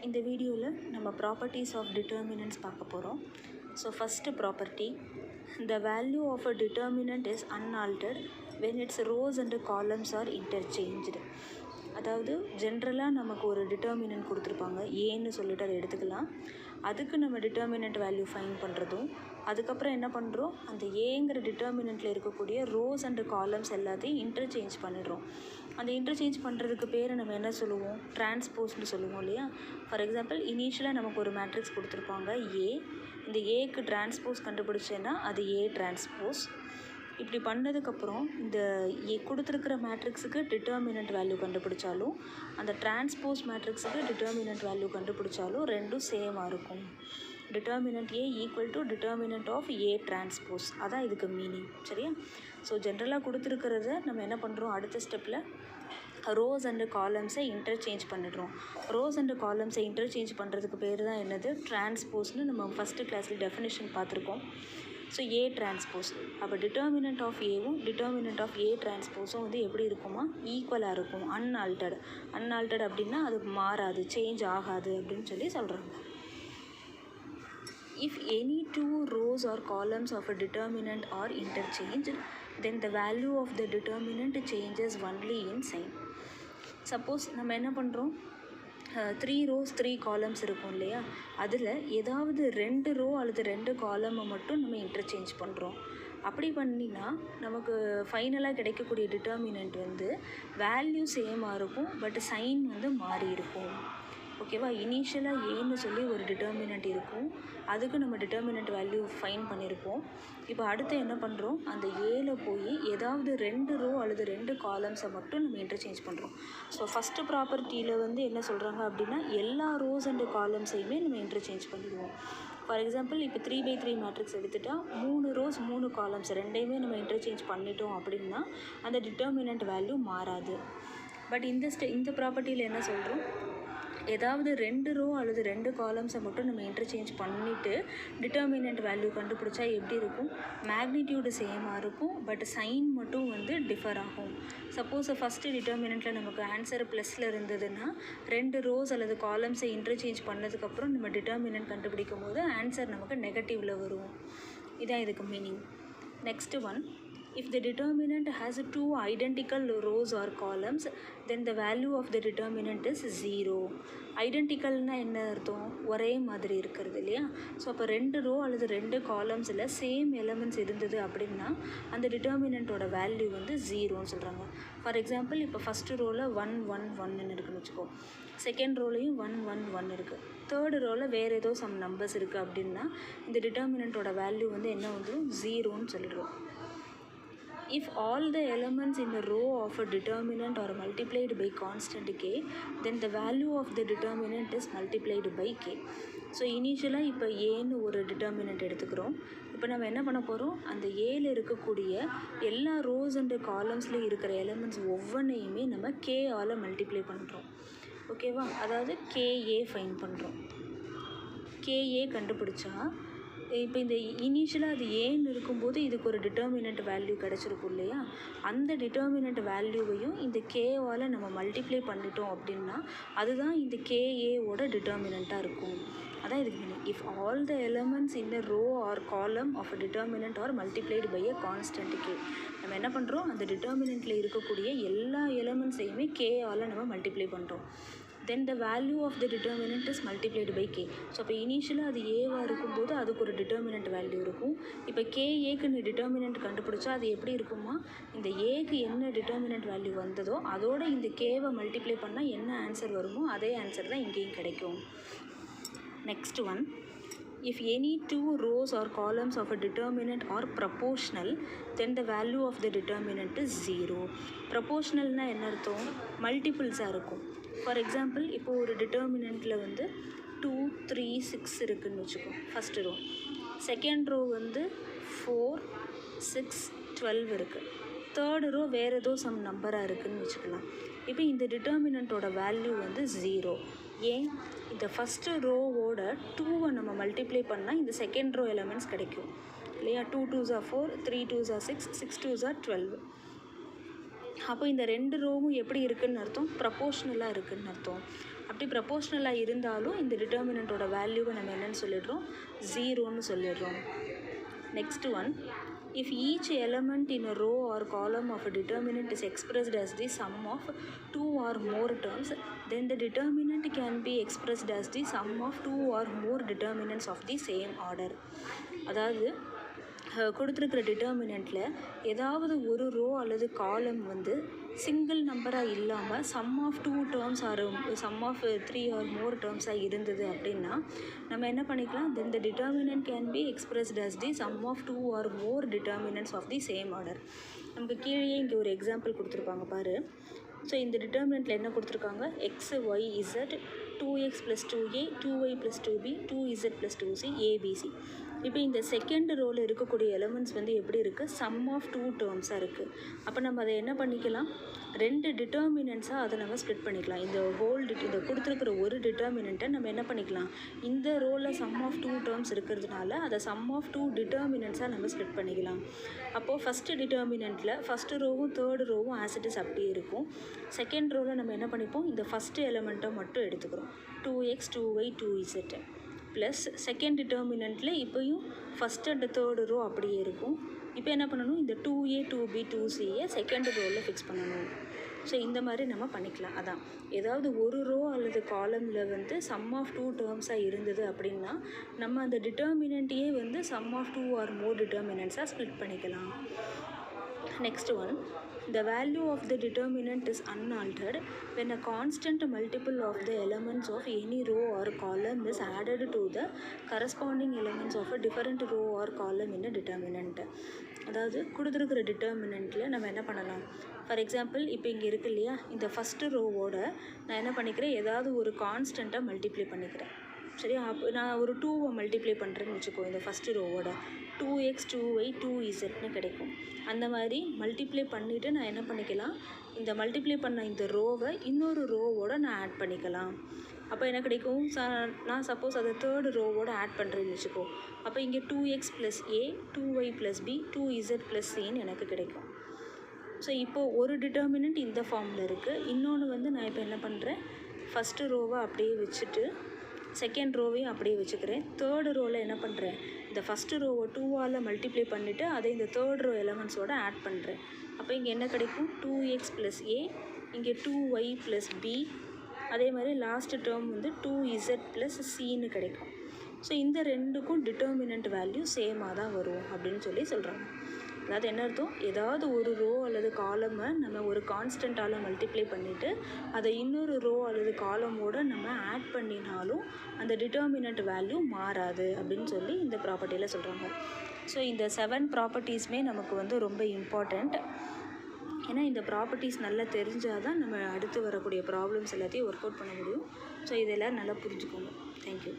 இந்த வீடியோவில் நம்ம ப்ராப்பர்ட்டிஸ் ஆஃப் டிட்டர்மினன்ட்ஸ் பார்க்க போகிறோம். So first property, the value of a determinant is unaltered when its rows and columns are interchanged. அதாவது ஜென்ரலாக நமக்கு ஒரு டிட்டர்மினன்ட் கொடுத்துருப்பாங்க, ஏன்னு சொல்லிட்டு அதை எடுத்துக்கலாம். அதுக்கு நம்ம டிட்டர்மினன்ட் வேல்யூ ஃபைண்ட் பண்ணுறதும், அதுக்கப்புறம் என்ன பண்ணுறோம், அந்த ஏங்கிற டிட்டர்மினண்ட்டில் இருக்கக்கூடிய ரோஸ் அண்டு காலம்ஸ் எல்லாத்தையும் இன்டர்சேஞ்ச் பண்ணிடுறோம். அந்த இன்டர்சேஞ்ச் பண்ணுறதுக்கு பேர் நம்ம என்ன சொல்லுவோம், டிரான்ஸ்போஸ்ன்னு சொல்லுவோம் இல்லையா. ஃபார் எக்ஸாம்பிள், இனிஷியலாக நமக்கு ஒரு மேட்ரிக்ஸ் கொடுத்துருப்பாங்க ஏ. இந்த ஏக்கு டிரான்ஸ்போஸ் கண்டுபிடிச்சேன்னா அது ஏ டிரான்ஸ்போஸ். இப்படி பண்ணதுக்கப்புறம் இந்த கொடுத்துருக்கிற மேட்ரிக்ஸுக்கு டிட்டர்மினன்ட் வேல்யூ கண்டுபிடிச்சாலும், அந்த டிரான்ஸ்போஸ் மேட்ரிக்ஸுக்கு டிட்டர்மினன்ட் வேல்யூ கண்டுபிடிச்சாலும் ரெண்டும் சேமாக இருக்கும். Determinant A equal to determinant of A transpose, அதான் இதுக்கு மீனிங். சரியா? ஸோ ஜென்ரலாக கொடுத்துருக்கிறத நம்ம என்ன பண்ணுறோம், அடுத்த ஸ்டெப்பில் ரோஸ் அண்டு காலம்ஸை இன்டர்சேஞ்ச் பண்ணிடுறோம். ரோஸ் அண்டு காலம்ஸை இன்டர்சேஞ்ச் பண்ணுறதுக்கு பேர் தான் என்னது, டிரான்ஸ்போஸ்னு நம்ம ஃபஸ்ட்டு கிளாஸில் டெஃபினேஷன் பார்த்துருக்கோம். ஸோ ஏ டிரான்ஸ்போஸ். அப்போ டிட்டர்மினன்ட் ஆஃப் ஏவும் டிட்டர்மினன்ட் ஆஃப் ஏ டிரான்ஸ்போஸும் வந்து எப்படி இருக்குமா, ஈக்குவலாக இருக்கும். அன்ஆல்டர்டு அப்படின்னா அது மாறாது, சேஞ்ச் ஆகாது அப்படின்னு சொல்லி சொல்கிறாங்க. If any two rows or columns of a determinant are interchanged, then the value of the determinant changes only in sign. Suppose நம்ம என்ன பண்ணுறோம், 3 rows 3 columns இருக்கும் இல்லையா, அதில் ஏதாவது 2 row அல்லது 2 காலமை மட்டும் நம்ம இன்டர்சேஞ்ச் பண்ணுறோம். அப்படி பண்ணினா நமக்கு ஃபைனலாக கிடைக்கக்கூடிய டிட்டர்மினன்ட் வந்து வேல்யூ சேமாக இருக்கும், பட் சைன் வந்து மாறி இருக்கும். ஓகேவா? இனிஷியலாக ஏன்னு சொல்லி ஒரு டிட்டர்மினன்ட் இருக்கும், அதுக்கு நம்ம டிட்டர்மினன்ட் வேல்யூ ஃபைன் பண்ணியிருப்போம். இப்போ அடுத்து என்ன பண்ணுறோம், அந்த ஏல போய் ஏதாவது 2 ரோ அல்லது 2 காலம்ஸை மட்டும் நம்ம இன்டர்சேஞ்ச் பண்ணுறோம். ஸோ ஃபஸ்ட்டு ப்ராப்பர்ட்டியில் வந்து என்ன சொல்கிறாங்க அப்படின்னா, எல்லா ரோஸ் அண்டு காலம்ஸையுமே நம்ம இன்டர்சேஞ்ச் பண்ணிடுவோம். ஃபார் எக்ஸாம்பிள், இப்போ 3x3 மேட்ரிக்ஸ் எடுத்துகிட்டா 3 ரோஸ் 3 காலம்ஸ் ரெண்டையுமே நம்ம இன்டர்சேஞ்ச் பண்ணிட்டோம் அப்படின்னா அந்த டிட்டர்மினன்ட் வேல்யூ மாறாது. பட் இந்த ப்ராப்பர்ட்டியில் என்ன சொல்கிறோம், ஏதாவது 2 ரோ அல்லது 2 காலம்ஸை மட்டும் நம்ம இன்டர்சேஞ்ச் பண்ணிவிட்டு டிட்டர்மினன்ட் வேல்யூ கண்டுபிடிச்சா எப்படி இருக்கும், மேக்னிடியூடு சேமாக இருக்கும், பட் சைன் மட்டும் வந்து டிஃபர் ஆகும். சப்போஸ் ஃபஸ்ட்டு டிட்டர்மினண்ட்டில் நமக்கு ஆன்சர் ப்ளஸில் இருந்ததுன்னா 2 ரோஸ் அல்லது காலம்ஸை இன்டர்சேஞ்ச் பண்ணதுக்கப்புறம் நம்ம டிட்டர்மினன்ட் கண்டுபிடிக்கும் போது ஆன்சர் நமக்கு நெகட்டிவில் வரும். இதான் இதுக்கு meaning. Next one, if the determinant has 2 identical rows or columns, then the value of the determinant is 0. ஐடென்டிக்கல்னால் என்ன அர்த்தம், ஒரே மாதிரி இருக்கிறது இல்லையா. ஸோ அப்போ 2 ரோ அல்லது 2 காலம்ஸில் சேம் எலமெண்ட்ஸ் இருந்தது அப்படின்னா அந்த டிட்டர்மினண்ட்டோட வேல்யூ வந்து 0ன்னு சொல்கிறாங்க. ஃபார் எக்ஸாம்பிள், இப்போ ஃபஸ்ட்டு ரோவில் 1 1 1ன்னு இருக்குன்னு வச்சுக்கோ, செகண்ட் ரோலையும் 1 1 1 இருக்குது, தேர்டு ரோவில் வேறு ஏதோ சம் நம்பர்ஸ் இருக்குது அப்படின்னா இந்த டிட்டர்மினண்ட்டோட வேல்யூ வந்து என்ன வந்து 0ன்னு சொல்லிடுவோம். If all the elements in a row of a determinant are multiplied by constant k, then the value of the determinant is multiplied by k. So இனிஷியலாக இப்போ ஏன்னு ஒரு டிட்டர்மினண்ட் எடுத்துக்கிறோம். இப்போ நம்ம என்ன பண்ண போகிறோம், அந்த ஏல இருக்கக்கூடிய எல்லா ரோஸ் அண்டு காலம்ஸ்லேயும் இருக்கிற எலமெண்ட்ஸ் ஒவ்வொன்றையுமே நம்ம கேஆல் மல்டிப்ளை பண்ணுறோம். ஓகேவா? அதாவது கேஏ ஃபைன் பண்ணுறோம். கேஏ கண்டுபிடிச்சா இப்போ இந்த இனிஷியலாக அது ஏன்னு இருக்கும்போது இதுக்கு ஒரு டிட்டர்மினன்ட் வேல்யூ கிடச்சிருக்கும் இல்லையா, அந்த டிட்டர்மினன்ட் வேல்யூவையும் இந்த கேவால் நம்ம மல்டிப்ளை பண்ணிட்டோம் அப்படின்னா அதுதான் இந்த கேஏவோட டிட்டர்மினண்ட்டாக இருக்கும். அதான் இதுக்கு meaning. If all the elements in a row or column of a determinant are multiplied by a constant k, நம்ம என்ன பண்ணுறோம், அந்த டிட்டர்மினண்ட்டில் இருக்கக்கூடிய எல்லா எலமெண்ட்ஸையுமே கேஆல் நம்ம மல்டிப்ளை பண்ணுறோம். then the value of the determinant is multiplied by k. So அப்போ இனிஷியலாக அது ஏவாக இருக்கும்போது அதுக்கு ஒரு டிட்டர்மினன்ட் வேல்யூ இருக்கும். இப்போ கேஏக்கு நீ டிட்டர்மினன்ட் கண்டுபிடிச்சா அது எப்படி இருக்குமா, இந்த ஏக்கு என்ன டிட்டர்மினன்ட் வேல்யூ வந்ததோ அதோட இந்த கேவை மல்டிப்ளை பண்ணால் என்ன ஆன்சர் வருமோ அதே ஆன்சர் தான் இங்கேயும் கிடைக்கும். Next one, if any 2 rows or columns of a determinant are proportional, then the value of the determinant is 0. ப்ரொபோஷ்னல்னால் என்ன அர்த்தம், மல்டிபிள்ஸாக இருக்கும். ஃபார் எக்ஸாம்பிள், இப்போது ஒரு டிட்டர்மினண்ட்டில் வந்து 2 3 6 இருக்குதுன்னு வச்சுக்கோ, ஃபஸ்ட்டு ரோ. செகண்ட் ரோ வந்து 4 6 12 இருக்குது, தேர்டு ரோ வேறு ஏதோ சம் நம்பராக இருக்குதுன்னு வச்சுக்கலாம். இப்போ இந்த டிட்டர்மினண்ட்டோட வேல்யூ வந்து 0. ஏன், இந்த ஃபஸ்ட்டு ரோவோட 2வை நம்ம மல்டிப்ளை பண்ணால் இந்த செகண்ட் ரோ எலமெண்ட்ஸ் கிடைக்கும் இல்லையா. 2 2s are 4, 3 2s are 6, 6 2s are 12. அப்போ இந்த 2 ரோவும் எப்படி இருக்குதுன்னு அர்த்தம், ப்ரப்போர்ஷ்னலாக இருக்குதுன்னு அர்த்தம். அப்படி ப்ரப்போர்ஷ்னலாக இருந்தாலும் இந்த டிட்டர்மினண்ட்டோட வேல்யூவை நம்ம என்னென்னு சொல்லிடுறோம், 0ன்னு சொல்லிடுறோம். Next one, if each element in a row or column of a determinant is expressed as the sum of 2 or more terms, then the determinant can be expressed as the sum of 2 or more determinants of the same order. அதாவது கொடுத்துருக்கிற டிட்டர்மினண்ட்டில் ஏதாவது ஒரு row அல்லது காலம் வந்து single நம்பராக இல்லாமல் sum of 2 terms or sum of 3 or more டேர்ம்ஸாக இருந்தது அப்படின்னா நம்ம என்ன பண்ணிக்கலாம், then the determinant can be expressed as the sum of 2 or more determinants of the same order. நமக்கு கீழே இங்கே ஒரு எக்ஸாம்பிள் கொடுத்துருப்பாங்க பாரு. ஸோ இந்த டிட்டர்மினண்ட்டில் என்ன கொடுத்துருக்காங்க, X Y Z 2x + 2a 2y + 2b 2z + 2c abc. இப்போ இந்த செகண்ட் ரோவில் இருக்கக்கூடிய எலமெண்ட்ஸ் வந்து எப்படி இருக்குது, சம் ஆஃப் 2 டேர்ம்ஸாக இருக்குது. அப்போ நம்ம அதை என்ன பண்ணிக்கலாம், 2 டிட்டர்மினன்ட்ஸாக அதை நம்ம ஸ்ப்ளிட் பண்ணிக்கலாம். இந்த இந்த கொடுத்துருக்கிற ஒரு டிட்டர்மினண்ட்டை நம்ம என்ன பண்ணிக்கலாம், இந்த ரோவில் சம் ஆஃப் 2 டேர்ம்ஸ் இருக்கிறதுனால அதை சம் ஆஃப் 2 டிட்டர்மினன்ட்ஸாக நம்ம ஸ்ப்ளிட் பண்ணிக்கலாம். அப்போது ஃபஸ்ட்டு டிட்டர்மினண்ட்டில் ஃபஸ்ட்டு ரோவும் தேர்டு ரோவும் ஆஸ் இட் இஸ் அப்படியே இருக்கும். செகண்ட் ரோவில் நம்ம என்ன பண்ணிப்போம், இந்த ஃபஸ்ட்டு எலமெண்ட்டை மட்டும் எடுத்துக்கிறோம், 2x 2y 2z plus second டிட்டர்மினண்ட்டில் இப்போயும் ஃபஸ்ட் அண்ட் தேர்டு ரோ அப்படியே இருக்கும். இப்போ என்ன பண்ணணும், இந்த 2a 2b 2cயை செகண்ட் ரோவில் ஃபிக்ஸ் பண்ணணும். ஸோ இந்த மாதிரி நம்ம பண்ணிக்கலாம். அதான் ஏதாவது ஒரு ரோ அல்லது காலமில் வந்து சம் ஆஃப் 2 டேர்ம்ஸாக இருந்தது அப்படின்னா நம்ம அந்த டிட்டர்மினண்ட்டையே வந்து சம் ஆஃப் 2 ஆர் மோர் டிட்டர்மினன்ட்ஸாக ஸ்ப்ளிட் பண்ணிக்கலாம். Next one, the value of the determinant is unaltered when a constant multiple of the elements of any row or column is added to the corresponding elements of a different row or column in a determinant. அதாவது கொடுத்துருக்கிற டிட்டர்மினண்ட்டில் நம்ம என்ன பண்ணலாம், for example இப்போ இங்கே இருக்கு இல்லையா, இந்த ஃபஸ்ட்டு ரோவோட நான் என்ன பண்ணிக்கிறேன், ஏதாவது ஒரு கான்ஸ்டண்ட்டாக மல்டிப்ளை பண்ணிக்கிறேன். சரியா, அப்போ நான் ஒரு 2வை மல்டிப்ளை பண்ணுறேன்னு வச்சுக்கோ, இந்த ஃபஸ்ட்டு ரோவோட 2x 2y 2zன்னு கிடைக்கும். அந்த மாதிரி மல்டிப்ளை பண்ணிவிட்டு நான் என்ன பண்ணிக்கலாம், இந்த மல்டிப்ளை பண்ண இந்த ரோவை இன்னொரு ரோவோட நான் ஆட் பண்ணிக்கலாம். அப்போ என்ன கிடைக்கும், நான் சப்போஸ் அதை தேர்டு ரோவோட ஆட் பண்ணுறேன்னு வச்சுக்கோ, அப்போ இங்கே 2x + a 2y + b 2z + cன்னு எனக்கு கிடைக்கும். ஸோ இப்போது ஒரு டிட்டர்மினண்ட் இந்த ஃபார்மில் இருக்குது, இன்னொன்று வந்து நான் இப்போ என்ன பண்ணுறேன், ஃபஸ்ட்டு ரோவை அப்படியே வச்சுட்டு செகண்ட் ரோவையும் அப்படியே வச்சுக்கிறேன். தேர்டு ரோவில் என்ன பண்ணுறேன், இந்த ஃபஸ்ட்டு ரோவை 2ஆல் மல்டிப்ளை பண்ணிவிட்டு அதை இந்த தேர்ட் ரோ எலமெண்ட்ஸோடு ஆட் பண்ணுறேன். அப்போ இங்கே என்ன கிடைக்கும், 2x + a, இங்கே 2y + b, அதே மாதிரி லாஸ்ட்டு டேர்ம் வந்து 2z + cன்னு கிடைக்கும். ஸோ இந்த ரெண்டுக்கும் டிட்டர்மினண்ட் வேல்யூ சேமாக தான் வரும் அப்படின்னு சொல்கிறாங்க. அதாவது என்ன அர்த்தம், ஏதாவது ஒரு ரோ அல்லது காலமை நம்ம ஒரு கான்ஸ்டண்ட்டால் மல்டிப்ளை பண்ணிவிட்டு அதை இன்னொரு ரோ அல்லது காலமோடு நம்ம ஆட் பண்ணினாலும் அந்த டிட்டர்மினண்ட் வேல்யூ மாறாது அப்படின்னு சொல்லி இந்த ப்ராப்பர்ட்டியில் சொல்கிறாங்க. ஸோ இந்த 7 ப்ராப்பர்ட்டிஸுமே நமக்கு வந்து ரொம்ப இம்பார்ட்டண்ட். ஏன்னா இந்த ப்ராப்பர்ட்டிஸ் நல்லா தெரிஞ்சால் தான் நம்ம அடுத்து வரக்கூடிய ப்ராப்ளம்ஸ் எல்லாத்தையும் ஒர்க் அவுட் பண்ண முடியும். ஸோ இதெல்லாம் நல்லா புரிஞ்சுக்கோங்க. தேங்க்யூ.